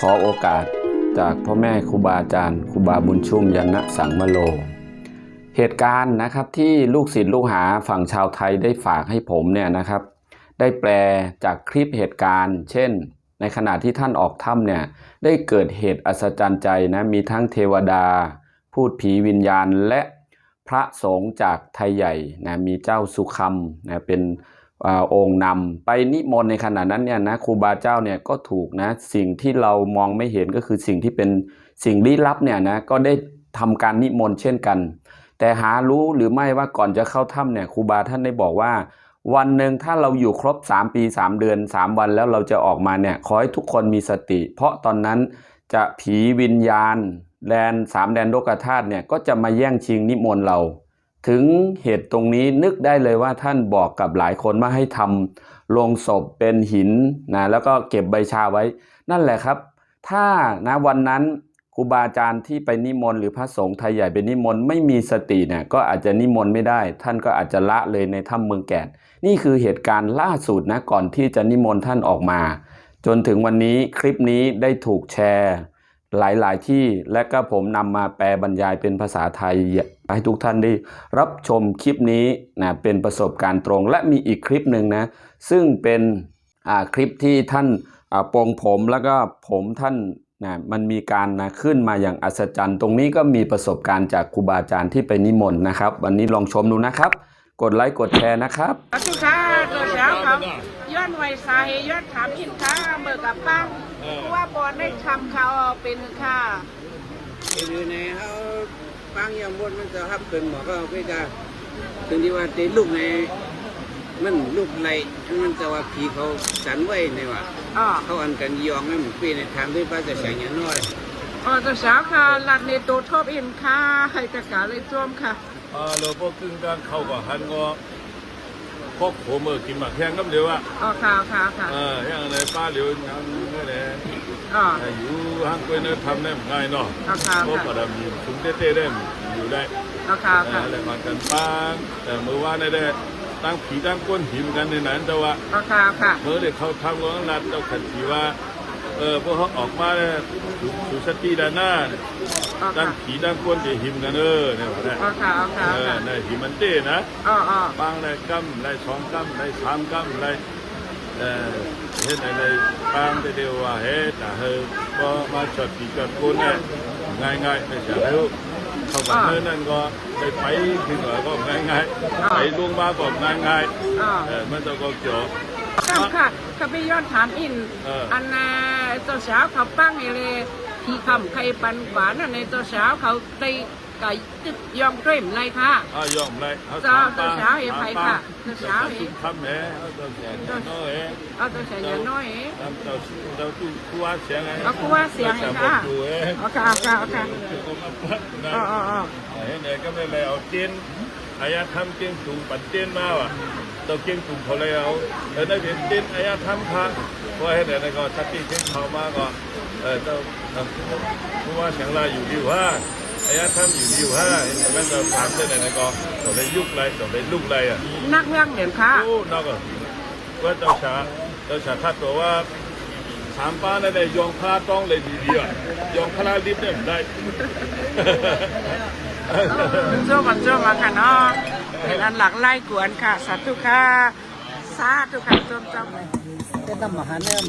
ขอโอกาสจากพ่อแม่ครูบาอาจารย์ครูบาบุญชุ่มยันนะสังมโลเหตุการณ์นะครับที่ลูกศิษย์ลูกหาฝั่งชาวไทยได้ฝากให้ผมเนี่ยนะครับได้แปลจากคลิปเหตุการณ์เช่นในขณะที่ท่านออกถ้ำเนี่ยได้เกิดเหตุอัศจรรย์ใจนะมีทั้งเทวดาพูดผีวิญญาณและพระสงฆ์จากไทยใหญ่นะมีเจ้าสุคำนะเป็นองค์นำไปนิมนต์ในขณะนั้นเนี่ยนะครูบาเจ้าเนี่ยก็ถูกนะสิ่งที่เรามองไม่เห็นก็คือสิ่งที่เป็นสิ่งลี้ลับเนี่ยนะก็ได้ทำการนิมนต์เช่นกันแต่หารู้หรือไม่ว่าก่อนจะเข้าถ้ำเนี่ยครูบาท่านได้บอกว่าวันหนึ่งถ้าเราอยู่ครบ3 ปี3 เดือน3 วันแล้วเราจะออกมาเนี่ยขอให้ทุกคนมีสติเพราะตอนนั้นจะผีวิญญาณแดน3 แดนโลกธาตุเนี่ยก็จะมาแย่งชิงนิมนต์เราถึงเหตุตรงนี้นึกได้เลยว่าท่านบอกกับหลายคนว่าให้ทำโลงศพเป็นหินนะแล้วก็เก็บใบชาไว้นั่นแหละครับถ้านะวันนั้นครูบาอาจารย์ที่ไปนิมนต์หรือพระสงฆ์ไทยใหญ่ไปนิมนต์ไม่มีสติเนี่ยก็อาจจะนิมนต์ไม่ได้ท่านก็อาจจะละเลยในถ้ำเมืองแก่นนี่คือเหตุการณ์ล่าสุดนะก่อนที่จะนิมนต์ท่านออกมาจนถึงวันนี้คลิปนี้ได้ถูกแชร์หลายๆที่และก็ผมนำมาแปลบรรยายเป็นภาษาไทยให้ทุกท่านได้รับชมคลิปนี้นะเป็นประสบการณ์ตรงและมีอีกคลิปหนึ่งนะซึ่งเป็นคลิปที่ท่านปรงผมแล้วก็ผมท่านนะมันมีการนะขึ้นมาอย่างอัศจรรย์ตรงนี้ก็มีประสบการณ์จากครูบาอาจารย์ที่ไปนิมนต์นะครับวันนี้ลองชมดูนะครับกดไลค์กดแชร์นะครับขอบคุณค่ะตัวเช้าครับย้อนไวสาเหตุย้อนถามอินค่ะเมื่อกับป้าว่าบอลได้ทำเขาเป็นค่ะคือในเขาฟังยามบนมันจะทับเป็นหมอก็ไม่กล้าถึงที่ว่าตีลูกในมันลูกไรมันจะว่าผีเขาสันไว้ในว่าเขาอันกันยองนั่นปีในทางที่ป้าจะใส่เงี้ยน้อยตัวเช้าค่ะหลัดในตัวทบอินค่ะให้ตะกาเลยจ้วมค่ะเราพวกกึ่งการเข้ากับฮันก็พวกผมกินหมักแห้งน้ำเดียวอ่ะค่ะอย่างไรป้าเหลียวยังนี่แหละอยู่ห้างกล้วยเนื้อทำได้ง่ายเนาะเพราะประดับอยู่ถุงเต้ได้อยู่ได้อะไรมากันป้าแต่เมื่อวานได้ตั้งผีตั้งก้นผีเหมือนกันในนั้นแต่ว่าเมื่อเด็กเขาทำก็รัดเจ้าขันผีว่าพวกเขาออกมาเนี่ยสุสติด้านหน้าตั้งผีตั้งก้นจะหิมกันเนี่ยว่าได้ในหิมันเต้นะบางในกัมใน2 กัมใน3 กัมในเห็นในบางเดียวว่าเฮ้แต่ก็มาจดผีจดก้นเนี่ยง่ายๆไม่ใช่แล้วเข้าไปนั่นก็ไปถึงก็ง่ายๆไปลงมาก็ง่ายๆมันจะก็เกี่ยวค่ะเขาไปย้อนถามอินอันน่ะตัวเช้าเขาปั้งเลยที่คำใครปันขวานในตัวเช้าเขาได้ไก่ตึกยอมเกรมไรค่ะยอมไรตัวเช้าเอ๋ไผ่ค่ะตัวเช้าเอ๋ทำแหมตัวเสียงน้อยตัวเสียงน้อยเราคู่ว่าเสียงไงคู่ว่าเสียงค่ะค่ะเห็นไหมก็ไม่เลยเอาเตียนอายาทำเตียนสูงปัดเตียนมาว่ะตัวเตียนสูงเขาเลยเอาแล้วได้เตียนอายาทำค่ะเพราะเห็นไหนก็ชัดที่เตียนเขามาก็เจ้าคู่ว่าเสียงลายอยู่ดีว่าอายาทำอยู่ดีว่ามันจะถามได้ไหนก็ตัวได้ยุกไรตัวได้ลุกไรอ่ะนักเรื่องเด่นค่ะโอ้นักอ่ะว่าเจ้าชาทัดตัวว่า3 ป้าได้ยองพาต้องเลยดีๆอ่ะยองพลาลิฟเนี่ยได้โจ้มาค่ะเนาะเป็นอันหลักไล่กวนค่ะสาธุค่ะสาธุค่ะจมเลยจะทำมหาเนี่ย